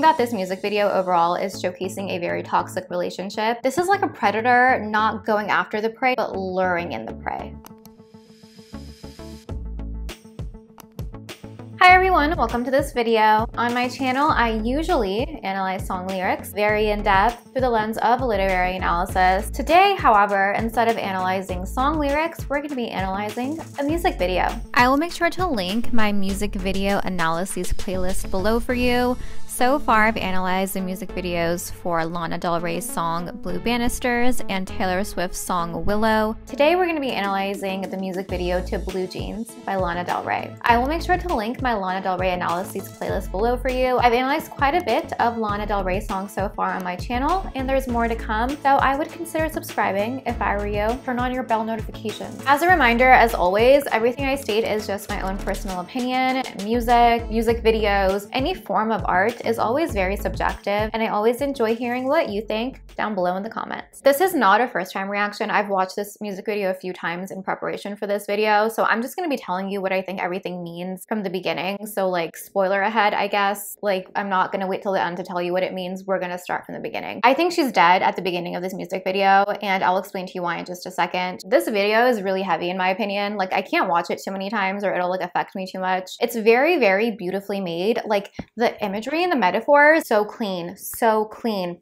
that this music video overall is showcasing a very toxic relationship. This is like a predator not going after the prey, but luring in the prey. Hi everyone, welcome to this video. On my channel, I usually analyze song lyrics very in depth through the lens of literary analysis. Today, however, instead of analyzing song lyrics, we're going to be analyzing a music video. I will make sure to link my music video analyses playlist below for you. So far, I've analyzed the music videos for Lana Del Rey's song Blue Banisters and Taylor Swift's song Willow. Today, we're going to be analyzing the music video to Blue Jeans by Lana Del Rey. I will make sure to link my Lana Del Rey analyses playlist below for you. I've analyzed quite a bit of Lana Del Rey songs so far on my channel, and there's more to come, so I would consider subscribing if I were you. Turn on your bell notifications. As a reminder, as always, everything I state is just my own personal opinion. Music videos, any form of art is always very subjective, and I always enjoy hearing what you think down below in the comments. This is not a first-time reaction. I've watched this music video a few times in preparation for this video, so I'm just going to be telling you what I think everything means from the beginning. So like, spoiler ahead, I guess. Like, I'm not going to wait till the end to tell you what it means. We're going to start from the beginning. I think she's dead at the beginning of this music video, and I'll explain to you why in just a second. This video is really heavy in my opinion. Like, I can't watch it too many times or it'll like affect me too much. It's very, very beautifully made. Like, the imagery and the metaphors, so clean,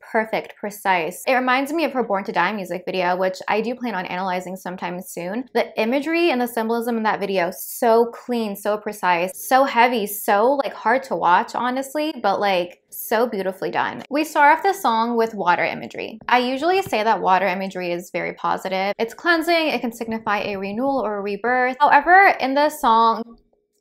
perfect, precise. It reminds me of her Born to Die music video, which I do plan on analyzing sometime soon. The imagery and the symbolism in that video, so clean, so precise, so heavy, so like hard to watch, honestly, but like so beautifully done. We start off the song with water imagery. I usually say that water imagery is very positive. It's cleansing, it can signify a renewal or a rebirth. However, in this song,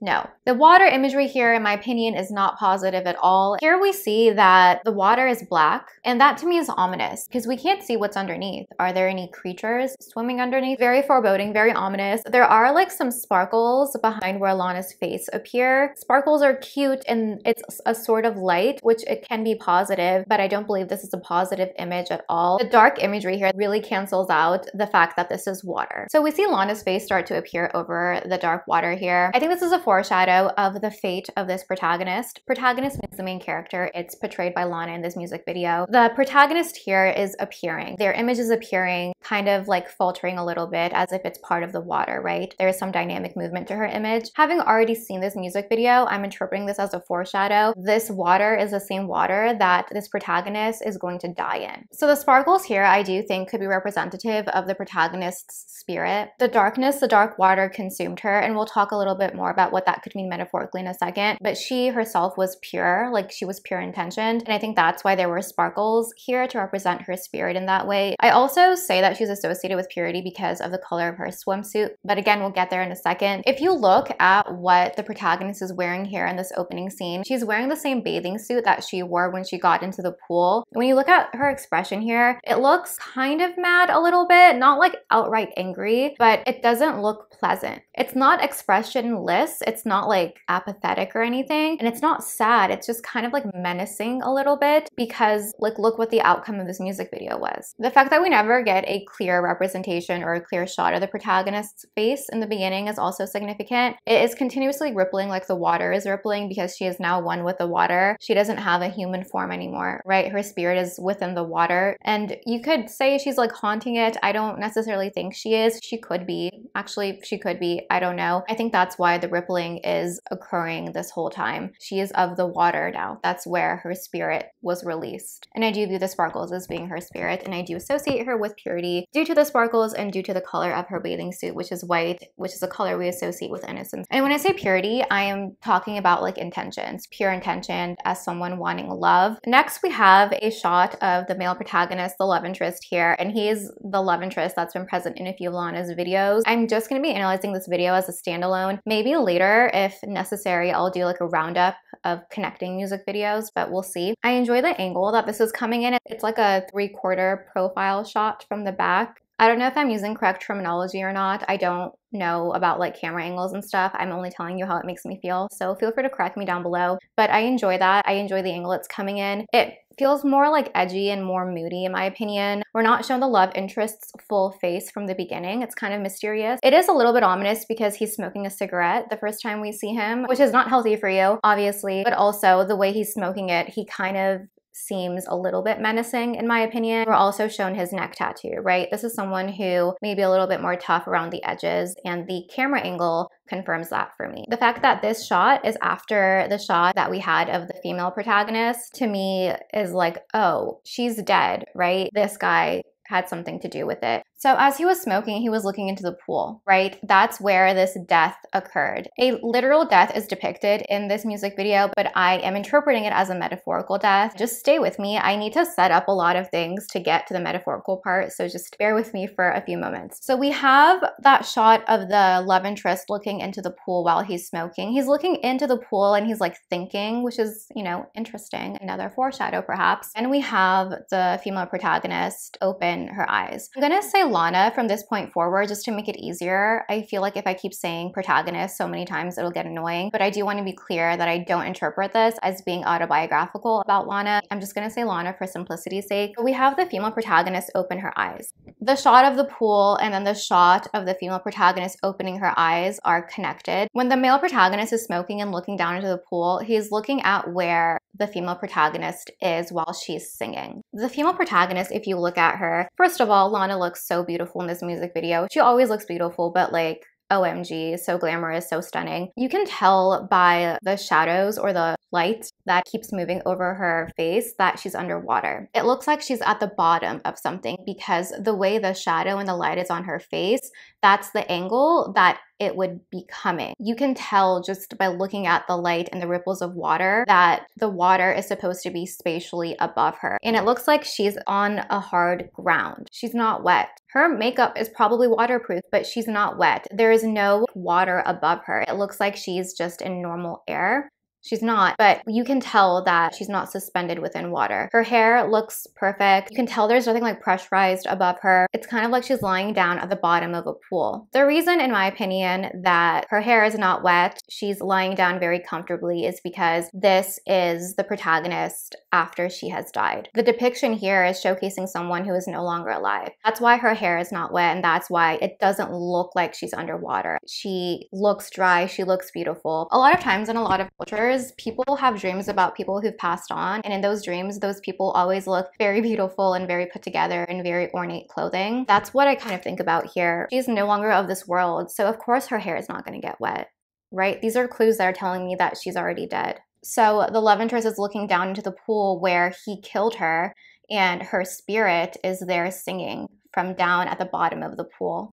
no. The water imagery here, in my opinion, is not positive at all. Here we see that the water is black, and that to me is ominous because we can't see what's underneath. Are there any creatures swimming underneath? Very foreboding, very ominous. There are like some sparkles behind where Lana's face appear. Sparkles are cute and it's a sort of light, which it can be positive, but I don't believe this is a positive image at all. The dark imagery here really cancels out the fact that this is water. So we see Lana's face start to appear over the dark water here. I think this is a foreshadow of the fate of this protagonist. Protagonist means the main character. It's portrayed by Lana in this music video. The protagonist here is appearing. Their image is appearing, kind of like faltering a little bit as if it's part of the water, right? There is some dynamic movement to her image. Having already seen this music video, I'm interpreting this as a foreshadow. This water is the same water that this protagonist is going to die in. So the sparkles here, I do think could be representative of the protagonist's spirit. The darkness, the dark water consumed her, and we'll talk a little bit more about what that could mean metaphorically in a second, but she herself was pure, like she was pure intentioned, and I think that's why there were sparkles here to represent her spirit in that way. I also say that she's associated with purity because of the color of her swimsuit, but again, we'll get there in a second. If you look at what the protagonist is wearing here in this opening scene, she's wearing the same bathing suit that she wore when she got into the pool. When you look at her expression here, it looks kind of mad a little bit, not like outright angry, but it doesn't look pleasant. It's not expressionless, it's not like apathetic or anything, and it's not sad, it's just kind of like menacing a little bit because like look what the outcome of this music video was. The fact that we never get a clear representation or a clear shot of the protagonist's face in the beginning is also significant. It is continuously rippling like the water is rippling because she is now one with the water. She doesn't have a human form anymore, right? Her spirit is within the water, and you could say she's like haunting it. I don't necessarily think she is. She could be. Actually, she could be. I don't know. I think that's why the rippling is occurring this whole time. She is of the water now. That's where her spirit was released. And I do view the sparkles as being her spirit, and I do associate her with purity due to the sparkles and due to the color of her bathing suit, which is white, which is a color we associate with innocence. And when I say purity, I am talking about like intentions, pure intention as someone wanting love. Next, we have a shot of the male protagonist, the love interest here, and he is the love interest that's been present in a few of Lana's videos. I'm just going to be analyzing this video as a standalone. Maybe later, if necessary, I'll do like a roundup of connecting music videos, but we'll see. I enjoy the angle that this is coming in. It's like a 3/4 profile shot from the back. I don't know if I'm using correct terminology or not. I don't know about like camera angles and stuff. I'm only telling you how it makes me feel. So feel free to correct me down below. But I enjoy that. I enjoy the angle it's coming in. It feels more like edgy and more moody in my opinion. We're not shown the love interest's full face from the beginning. It's kind of mysterious. It is a little bit ominous because he's smoking a cigarette the first time we see him, which is not healthy for you, obviously, but also the way he's smoking it, he kind of seems a little bit menacing in my opinion. We're also shown his neck tattoo, right? This is someone who may be a little bit more tough around the edges, and the camera angle confirms that for me. The fact that this shot is after the shot that we had of the female protagonist, to me is like, oh, she's dead, right? This guy had something to do with it. So as he was smoking, he was looking into the pool, right? That's where this death occurred. A literal death is depicted in this music video, but I am interpreting it as a metaphorical death. Just stay with me. I need to set up a lot of things to get to the metaphorical part, so just bear with me for a few moments. So we have that shot of the love interest looking into the pool while he's smoking. He's looking into the pool and he's like thinking, which is, you know, interesting. Another foreshadow perhaps. And we have the female protagonist open her eyes. I'm gonna say Lana from this point forward just to make it easier. I feel like if I keep saying protagonist so many times, it'll get annoying, but I do want to be clear that I don't interpret this as being autobiographical about Lana. I'm just going to say Lana for simplicity's sake. But we have the female protagonist open her eyes. The shot of the pool and then the shot of the female protagonist opening her eyes are connected. When the male protagonist is smoking and looking down into the pool, he's looking at where the female protagonist is while she's singing. The female protagonist, if you look at her, first of all, Lana looks so beautiful in this music video. She always looks beautiful, but like, OMG, so glamorous, so stunning. You can tell by the shadows or the light that keeps moving over her face that she's underwater. It looks like she's at the bottom of something because the way the shadow and the light is on her face, that's the angle that it would be coming. You can tell just by looking at the light and the ripples of water that the water is supposed to be spatially above her. And it looks like she's on a hard ground. She's not wet. Her makeup is probably waterproof, but she's not wet. There is no water above her. It looks like she's just in normal air. She's not, but you can tell that she's not suspended within water. Her hair looks perfect. You can tell there's nothing like pressurized above her. It's kind of like she's lying down at the bottom of a pool. The reason, in my opinion, that her hair is not wet, she's lying down very comfortably, is because this is the protagonist after she has died. The depiction here is showcasing someone who is no longer alive. That's why her hair is not wet, and that's why it doesn't look like she's underwater. She looks dry, she looks beautiful. A lot of times in a lot of cultures, people have dreams about people who've passed on, and in those dreams, those people always look very beautiful and very put together in very ornate clothing. That's what I kind of think about here. She's no longer of this world, so of course her hair is not going to get wet, right? These are clues that are telling me that she's already dead. So the love interest is looking down into the pool where he killed her, and her spirit is there singing from down at the bottom of the pool.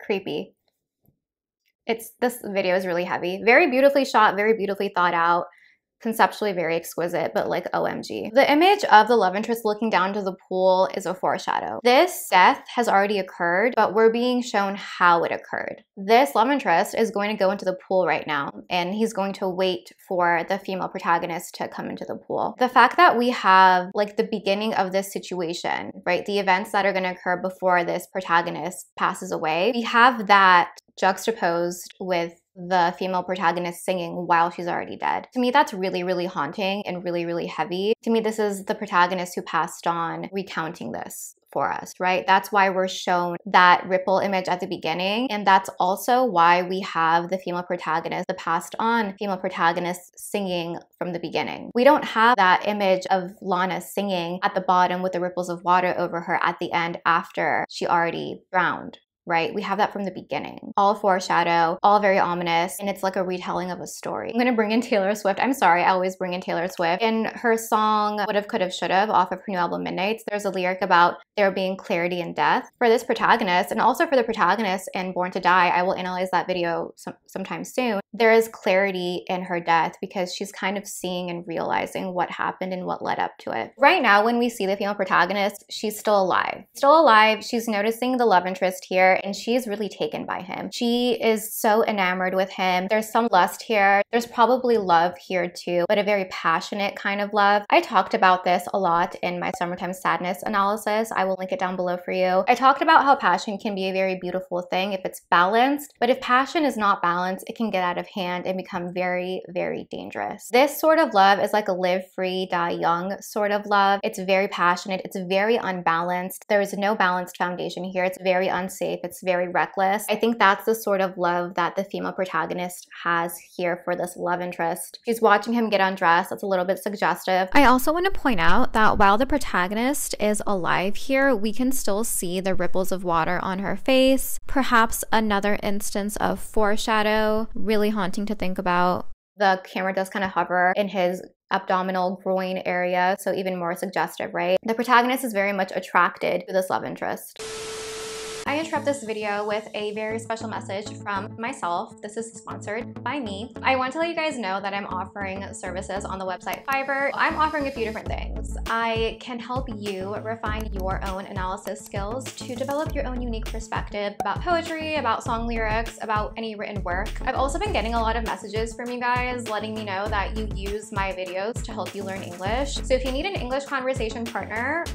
Creepy. This video is really heavy. Very beautifully shot, very beautifully thought out, conceptually very exquisite, but like OMG. The image of the love interest looking down to the pool is a foreshadow. This death has already occurred, but we're being shown how it occurred. This love interest is going to go into the pool right now, and he's going to wait for the female protagonist to come into the pool. The fact that we have like the beginning of this situation, right? The events that are going to occur before this protagonist passes away, we have that juxtaposed with the female protagonist singing while she's already dead. To me, that's really, really haunting and really, really heavy. To me, this is the protagonist who passed on recounting this for us, right? That's why we're shown that ripple image at the beginning. And that's also why we have the female protagonist, the passed on female protagonist singing from the beginning. We don't have that image of Lana singing at the bottom with the ripples of water over her at the end after she already drowned. Right? We have that from the beginning. All foreshadow, all very ominous, and it's like a retelling of a story. I'm gonna bring in Taylor Swift. I'm sorry, I always bring in Taylor Swift. In her song, Would've, Could've, Should've, off of her new album, Midnights, there's a lyric about there being clarity in death. For this protagonist, and also for the protagonist in Born to Die, I will analyze that video sometime soon, there is clarity in her death because she's kind of seeing and realizing what happened and what led up to it. Right now, when we see the female protagonist, she's still alive. Still alive, she's noticing the love interest here, and she's really taken by him. She is so enamored with him. There's some lust here. There's probably love here too, but a very passionate kind of love. I talked about this a lot in my summertime sadness analysis. I will link it down below for you. I talked about how passion can be a very beautiful thing if it's balanced, but if passion is not balanced, it can get out of hand and become very, very dangerous. This sort of love is like a live free, die young sort of love. It's very passionate. It's very unbalanced. There is no balanced foundation here. It's very unsafe. It's very reckless. I think that's the sort of love that the female protagonist has here for this love interest. She's watching him get undressed. That's a little bit suggestive. I also want to point out that while the protagonist is alive here, we can still see the ripples of water on her face. Perhaps another instance of foreshadow, really haunting to think about. The camera does kind of hover in his abdominal groin area, so even more suggestive, right? The protagonist is very much attracted to this love interest. I interrupt this video with a very special message from myself. This is sponsored by me. I want to let you guys know that I'm offering services on the website Fiverr. I'm offering a few different things. I can help you refine your own analysis skills to develop your own unique perspective about poetry, about song lyrics, about any written work. I've also been getting a lot of messages from you guys letting me know that you use my videos to help you learn English. So if you need an English conversation partner,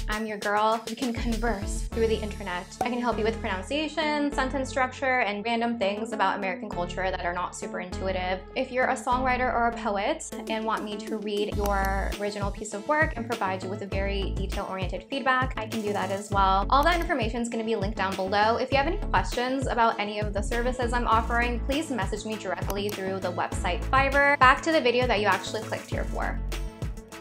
I'm your girl. We can converse through the internet. I can help you with pronunciation, sentence structure, and random things about American culture that are not super intuitive. If you're a songwriter or a poet and want me to read your original piece of work and provide you with a very detail-oriented feedback, I can do that as well. All that information is going to be linked down below. If you have any questions about any of the services I'm offering, please message me directly through the website Fiverr. Back to the video that you actually clicked here for.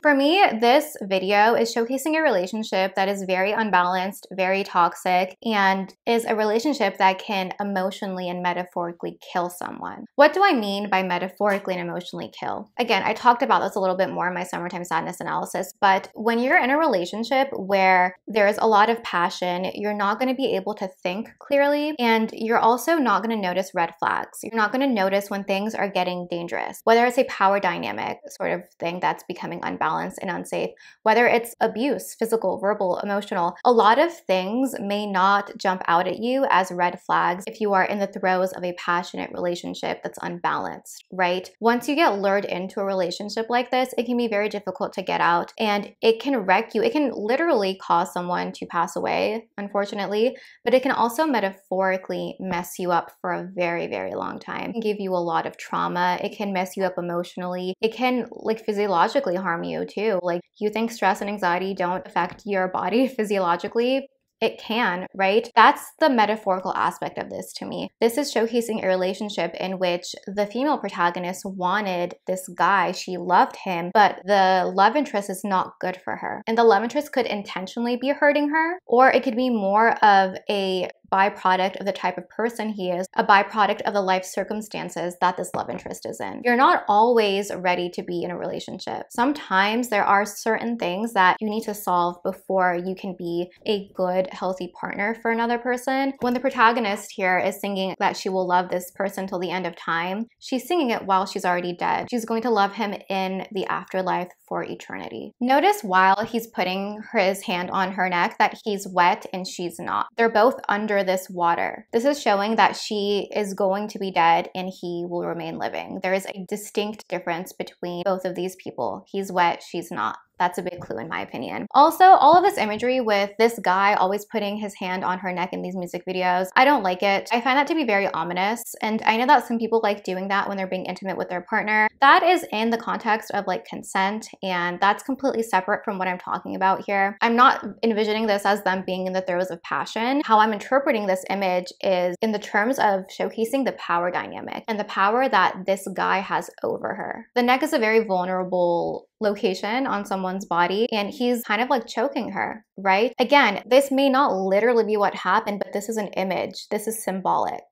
For me, this video is showcasing a relationship that is very unbalanced, very toxic, and is a relationship that can emotionally and metaphorically kill someone. What do I mean by metaphorically and emotionally kill? Again, I talked about this a little bit more in my summertime sadness analysis, but when you're in a relationship where there's a lot of passion, you're not going to be able to think clearly, and you're also not going to notice red flags. You're not going to notice when things are getting dangerous, whether it's a power dynamic sort of thing that's becoming unbalanced and unsafe, whether it's abuse, physical, verbal, emotional. A lot of things may not jump out at you as red flags if you are in the throes of a passionate relationship that's unbalanced, right? Once you get lured into a relationship like this, it can be very difficult to get out, and it can wreck you. It can literally cause someone to pass away, unfortunately, but it can also metaphorically mess you up for a very, very long time. It can give you a lot of trauma. It can mess you up emotionally. It can physiologically harm you too. You think stress and anxiety don't affect your body physiologically? It can, right? That's the metaphorical aspect of this to me. This is showcasing a relationship in which the female protagonist wanted this guy. She loved him, but the love interest is not good for her. And the love interest could intentionally be hurting her, or it could be more of a byproduct of the type of person he is, a byproduct of the life circumstances that this love interest is in. You're not always ready to be in a relationship. Sometimes there are certain things that you need to solve before you can be a good, healthy partner for another person. When the protagonist here is singing that she will love this person till the end of time, she's singing it while she's already dead. She's going to love him in the afterlife for eternity. Notice while he's putting his hand on her neck that he's wet and she's not. They're both under this water. This is showing that she is going to be dead and he will remain living. There is a distinct difference between both of these people. He's wet, she's not. That's a big clue in my opinion. Also, all of this imagery with this guy always putting his hand on her neck in these music videos, I don't like it. I find that to be very ominous, and I know that some people like doing that when they're being intimate with their partner. That is in the context of consent, and that's completely separate from what I'm talking about here. I'm not envisioning this as them being in the throes of passion. How I'm interpreting this image is in the terms of showcasing the power dynamic and the power that this guy has over her. The neck is a very vulnerable location on someone's body, and he's kind of choking her, right? Again, this may not literally be what happened, but this is an image. This is symbolic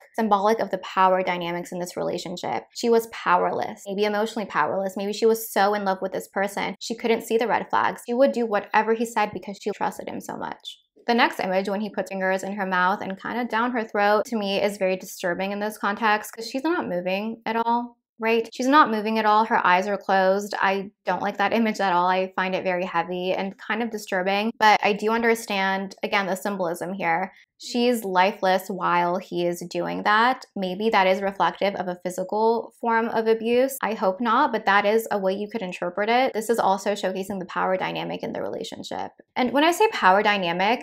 of the power dynamics in this relationship. She was powerless, maybe emotionally powerless. Maybe she was so in love with this person, she couldn't see the red flags. She would do whatever he said because she trusted him so much. The next image, when he puts fingers in her mouth and kind of down her throat, to me is very disturbing in this context because she's not moving at all. Right? She's not moving at all. Her eyes are closed. I don't like that image at all. I find it very heavy and kind of disturbing, but I do understand, again, the symbolism here. she's lifeless while he is doing that. Maybe that is reflective of a physical form of abuse. I hope not, but that is a way you could interpret it. This is also showcasing the power dynamic in the relationship. And when I say power dynamic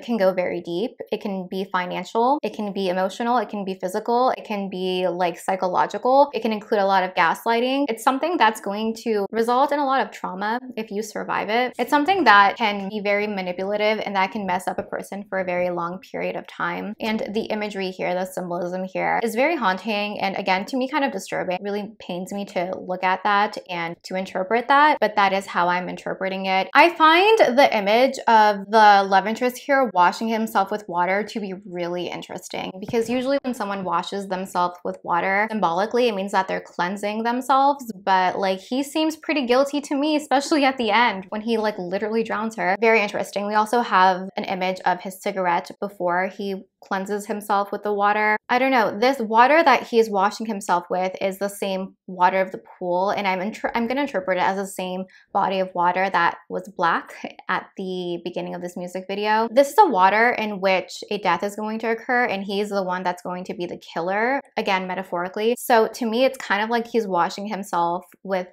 can go very deep. It can be financial, it can be emotional, it can be physical, it can be like psychological, it can include a lot of gaslighting. It's something that's going to result in a lot of trauma if you survive it. It's something that can be very manipulative and that can mess up a person for a very long period of time. And the imagery here, the symbolism here is very haunting and again, to me kind of disturbing. It really pains me to look at that and to interpret that, but that is how I'm interpreting it. I find the image of the love interest here washing himself with water to be really interesting, because usually when someone washes themselves with water, symbolically, it means that they're cleansing themselves, but like he seems pretty guilty to me, especially at the end when he like literally drowns her. Very interesting. We also have an image of his cigarette before he cleanses himself with the water. I don't know, this water that he is washing himself with is the same water of the pool, and I'm gonna interpret it as the same body of water that was black at the beginning of this music video. This is a water in which a death is going to occur, and he's the one that's going to be the killer, again metaphorically. So to me, it's kind of like he's washing himself with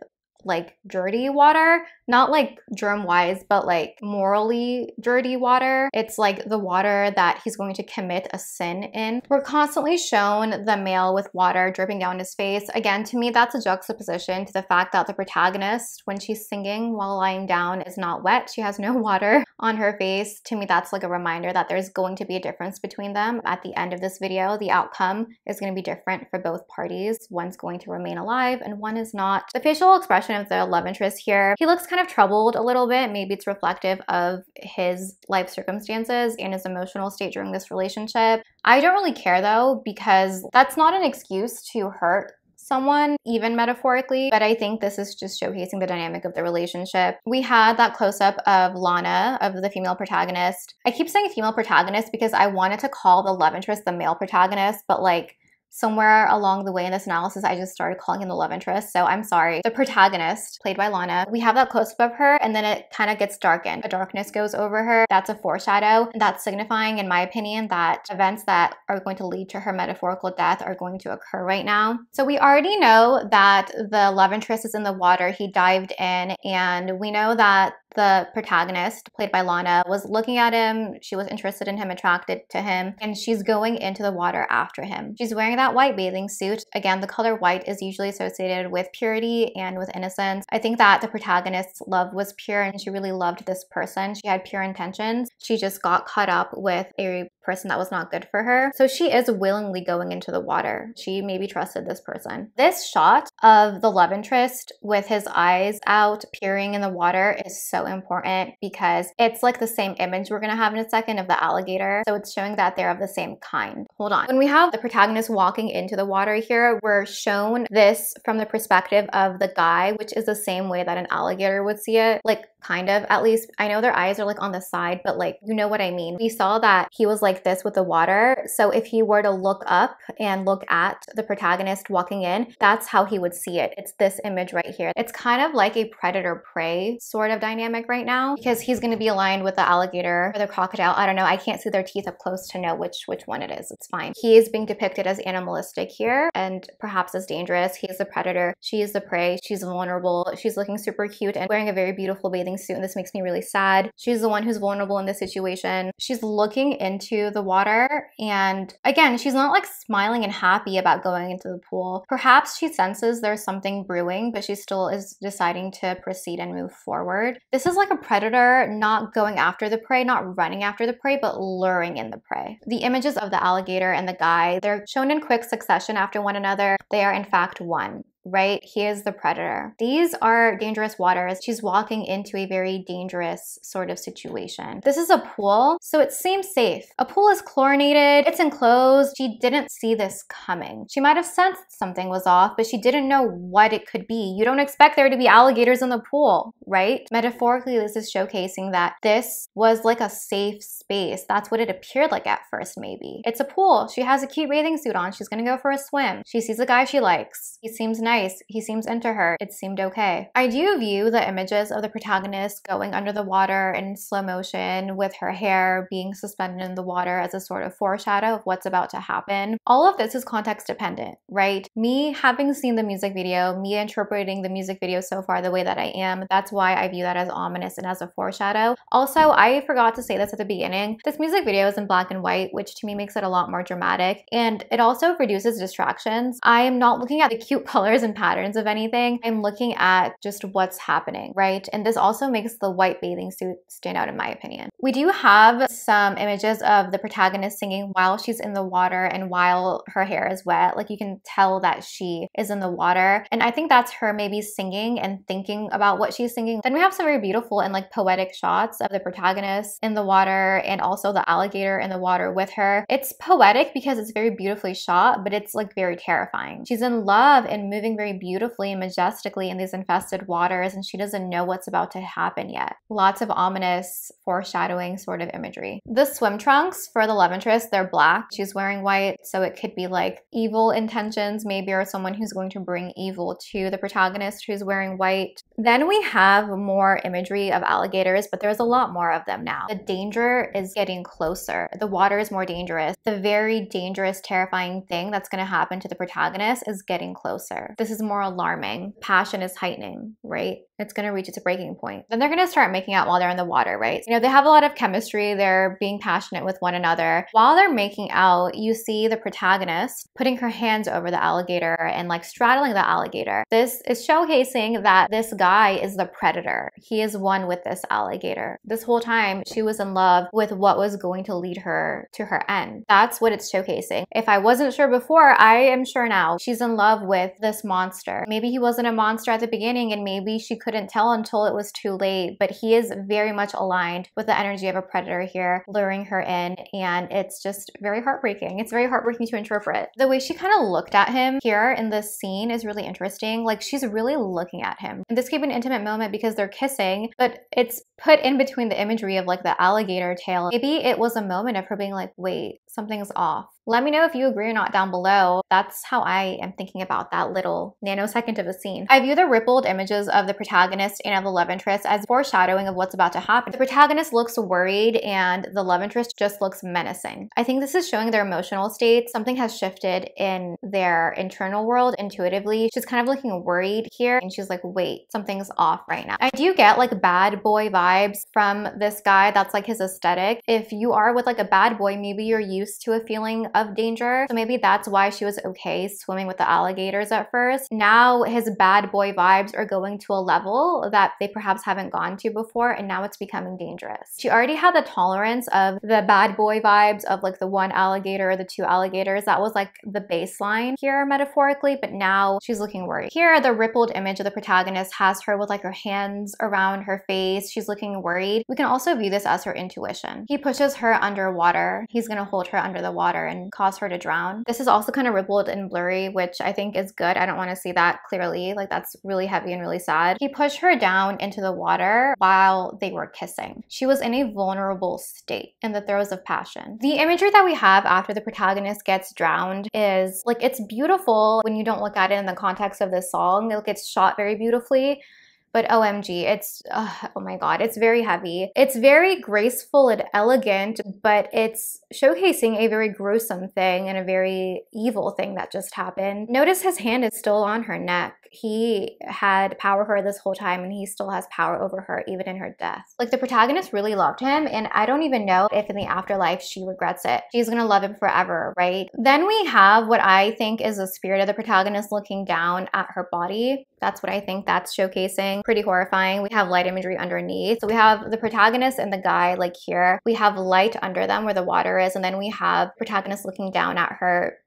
like dirty water, not like germ-wise, but like morally dirty water. It's like the water that he's going to commit a sin in. We're constantly shown the male with water dripping down his face. Again, to me, that's a juxtaposition to the fact that the protagonist, when she's singing while lying down, is not wet. She has no water on her face. To me, that's like a reminder that there's going to be a difference between them. At the end of this video, the outcome is going to be different for both parties. One's going to remain alive and one is not. The facial expression of the love interest here, he looks kind of troubled a little bit. Maybe it's reflective of his life circumstances and his emotional state during this relationship. I don't really care though, because that's not an excuse to hurt someone, even metaphorically, but I think this is just showcasing the dynamic of the relationship. We had that close-up of Lana, of the female protagonist. I keep saying female protagonist because I wanted to call the love interest the male protagonist, but like somewhere along the way in this analysis, I just started calling him the love interest, so I'm sorry. The protagonist, played by Lana, we have that close-up of her, and then it kind of gets darkened. A darkness goes over her. That's a foreshadow. That's signifying, in my opinion, that events that are going to lead to her metaphorical death are going to occur right now. So we already know that the love interest is in the water. He dived in, and we know that the protagonist, played by Lana, was looking at him. She was interested in him, attracted to him, and she's going into the water after him. She's wearing that white bathing suit. Again, the color white is usually associated with purity and with innocence. I think that the protagonist's love was pure and she really loved this person. She had pure intentions. She just got caught up with a person that was not good for her. So she is willingly going into the water. She maybe trusted this person. This shot of the love interest with his eyes out peering in the water is so important because it's like the same image we're gonna have in a second of the alligator. So it's showing that they're of the same kind. Hold on. When we have the protagonist walking into the water here, we're shown this from the perspective of the guy, which is the same way that an alligator would see it. Like kind of, at least. I know their eyes are like on the side, but like, you know what I mean. We saw that he was like this with the water. So if he were to look up and look at the protagonist walking in, that's how he would see it. It's this image right here. It's kind of like a predator-prey sort of dynamic right now because he's going to be aligned with the alligator or the crocodile. I don't know. I can't see their teeth up close to know which one it is. It's fine. He is being depicted as animalistic here and perhaps as dangerous. He is the predator. She is the prey. She's vulnerable. She's looking super cute and wearing a very beautiful bathing suit, and this makes me really sad. She's the one who's vulnerable in this situation. She's looking into the water, and again, she's not like smiling and happy about going into the pool. Perhaps she senses there's something brewing, but she still is deciding to proceed and move forward. This is like a predator not going after the prey, not running after the prey, but luring in the prey. The images of the alligator and the guy, they're shown in quick succession after one another. They are in fact one. Right? He is the predator. These are dangerous waters. She's walking into a very dangerous sort of situation. This is a pool, so it seems safe. A pool is chlorinated, it's enclosed. She didn't see this coming. She might have sensed something was off, but she didn't know what it could be. You don't expect there to be alligators in the pool, right? Metaphorically, this is showcasing that this was like a safe space. That's what it appeared like at first, maybe. It's a pool. She has a cute bathing suit on. She's gonna go for a swim. She sees a guy she likes. He seems nice. nice. He seems into her. It seemed okay. I do view the images of the protagonist going under the water in slow motion with her hair being suspended in the water as a sort of foreshadow of what's about to happen. All of this is context dependent, right? Me having seen the music video, me interpreting the music video so far the way that I am, that's why I view that as ominous and as a foreshadow. Also, I forgot to say this at the beginning. This music video is in black and white, which to me makes it a lot more dramatic, and it also reduces distractions. I am not looking at the cute colors and patterns of anything. I'm looking at just what's happening, right? And this also makes the white bathing suit stand out in my opinion. We do have some images of the protagonist singing while she's in the water and while her hair is wet. Like you can tell that she is in the water, and I think that's her maybe singing and thinking about what she's singing. Then we have some very beautiful and like poetic shots of the protagonist in the water and also the alligator in the water with her. It's poetic because it's very beautifully shot, but it's like very terrifying. She's in love and moving very beautifully and majestically in these infested waters, and she doesn't know what's about to happen yet. Lots of ominous foreshadowing sort of imagery. The swim trunks for the love interest, they're black. She's wearing white, so it could be like evil intentions maybe, or someone who's going to bring evil to the protagonist who's wearing white. Then we have more imagery of alligators, but there's a lot more of them now. The danger is getting closer. The water is more dangerous. The very dangerous, terrifying thing that's going to happen to the protagonist is getting closer. This is more alarming. Passion is heightening, right? It's going to reach its breaking point. Then they're going to start making out while they're in the water, right? You know, they have a lot of chemistry. They're being passionate with one another. While they're making out, you see the protagonist putting her hands over the alligator and like straddling the alligator. This is showcasing that this guy is the predator. He is one with this alligator. This whole time, she was in love with what was going to lead her to her end. That's what it's showcasing. If I wasn't sure before, I am sure now. She's in love with this monster. Maybe he wasn't a monster at the beginning, and maybe she couldn't tell until it was too late, but he is very much aligned with the energy of a predator here, luring her in, and it's just very heartbreaking. It's very heartbreaking to interpret. The way she kind of looked at him here in this scene is really interesting. Like she's really looking at him. And this could be an intimate moment because they're kissing, but it's put in between the imagery of like the alligator tail. Maybe it was a moment of her being like, wait, something's off. Let me know if you agree or not down below. That's how I am thinking about that little nanosecond of a scene. I view the rippled images of the protagonist and of the love interest as foreshadowing of what's about to happen. The protagonist looks worried and the love interest just looks menacing. I think this is showing their emotional state. Something has shifted in their internal world intuitively. She's kind of looking worried here and she's like, wait, something's off right now. I do get like bad boy vibes from this guy. That's like his aesthetic. If you are with like a bad boy, maybe you're used to a feeling of danger. So maybe that's why she was okay swimming with the alligators at first. Now his bad boy vibes are going to a level that they perhaps haven't gone to before, and now it's becoming dangerous. She already had the tolerance of the bad boy vibes of like the one alligator or the two alligators. That was like the baseline here metaphorically, but now she's looking worried. Here, the rippled image of the protagonist has her with like her hands around her face. She's looking worried. We can also view this as her intuition. He pushes her underwater. He's gonna hold her under the water and cause her to drown. This is also kind of rippled and blurry, which I think is good. I don't want to see that clearly. Like that's really heavy and really sad. He pushed her down into the water while they were kissing. She was in a vulnerable state in the throes of passion. The imagery that we have after the protagonist gets drowned is like, it's beautiful when you don't look at it in the context of this song. It gets shot very beautifully. But OMG, it's, oh my God, it's very heavy. It's very graceful and elegant, but it's showcasing a very gruesome thing and a very evil thing that just happened. Notice his hand is still on her neck. He had power over her this whole time, and he still has power over her even in her death. Like the protagonist really loved him, and I don't even know if in the afterlife she regrets it. She's gonna love him forever, right? Then we have what I think is the spirit of the protagonist looking down at her body. That's what I think that's showcasing. Pretty horrifying. We have light imagery underneath. So we have the protagonist and the guy like here. We have light under them where the water is, and then we have protagonist looking down at her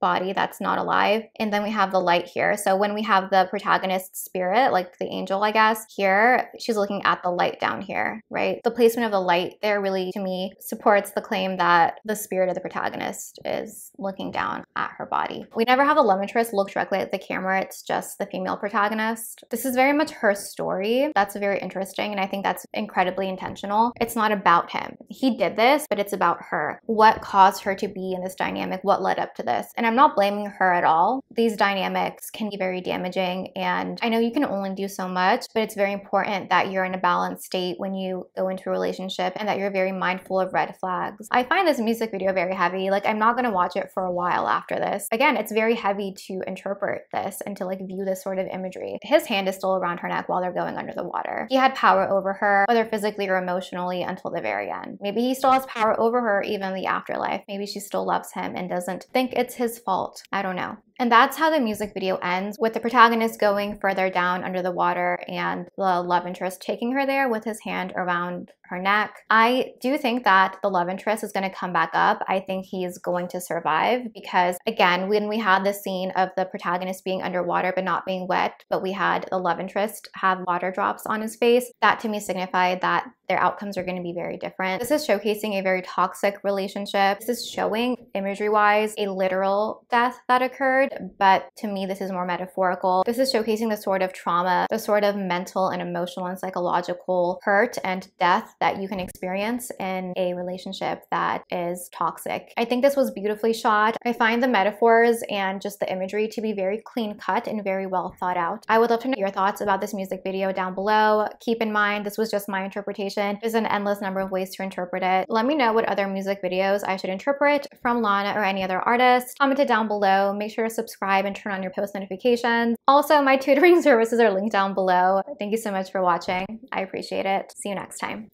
body that's not alive, and then we have the light here. So when we have the protagonist's spirit, like the angel, I guess, here, she's looking at the light down here, right? The placement of the light there really, to me, supports the claim that the spirit of the protagonist is looking down at her body. We never have a love interest look directly at the camera. It's just the female protagonist. This is very much her story. That's very interesting, and I think that's incredibly intentional. It's not about him. He did this, but it's about her. What caused her to be in this dynamic? What led up to this? And I'm not blaming her at all. These dynamics can be very damaging, and I know you can only do so much, but it's very important that you're in a balanced state when you go into a relationship and that you're very mindful of red flags. I find this music video very heavy. Like, I'm not gonna watch it for a while after this. Again, it's very heavy to interpret this and to like view this sort of imagery. His hand is still around her neck while they're going under the water. He had power over her, whether physically or emotionally, until the very end. Maybe he still has power over her even in the afterlife. Maybe she still loves him and doesn't think it's his fault. I don't know. And that's how the music video ends, with the protagonist going further down under the water and the love interest taking her there with his hand around her neck. I do think that the love interest is going to come back up. I think he's going to survive because, again, when we had the scene of the protagonist being underwater but not being wet, but we had the love interest have water drops on his face, that to me signified that their outcomes are going to be very different. This is showcasing a very toxic relationship. This is showing, imagery-wise, a literal death that occurred, but to me this is more metaphorical. This is showcasing the sort of trauma, the sort of mental and emotional and psychological hurt and death that you can experience in a relationship that is toxic. I think this was beautifully shot. I find the metaphors and just the imagery to be very clean cut and very well thought out. I would love to know your thoughts about this music video down below. Keep in mind, this was just my interpretation. There's an endless number of ways to interpret it. Let me know what other music videos I should interpret from Lana or any other artist. Comment it down below. Make sure to subscribe and turn on your post notifications. Also, my tutoring services are linked down below. Thank you so much for watching. I appreciate it. See you next time.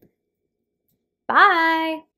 Bye!